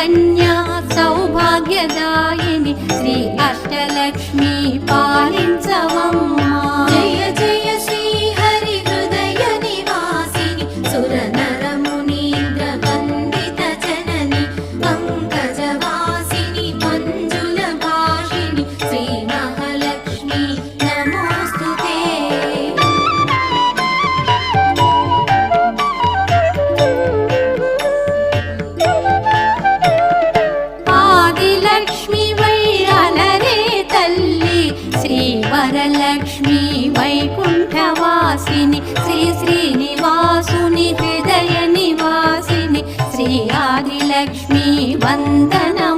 కన్యా సౌభాగ్యదాయిని శ్రీ అష్టలక్ష్మి పాలించవమ్మా. జయ జయ శ్రీ హరి హృదయ నివాసిని సుర నర మునీంద్ర వందిత జనని పంకజవాసిని మంజుల భాషిని శ్రీ మహాలక్ష్మి నమోస్తుతే. ఆదిలక్ష్మి వై అలరే తల్లి శ్రీ వరలక్ష్మి వైకుంఠవాసిని శ్రీ శ్రీనివాసుని హృదయ నివాసిని శ్రీ ఆదిలక్ష్మి వందనం.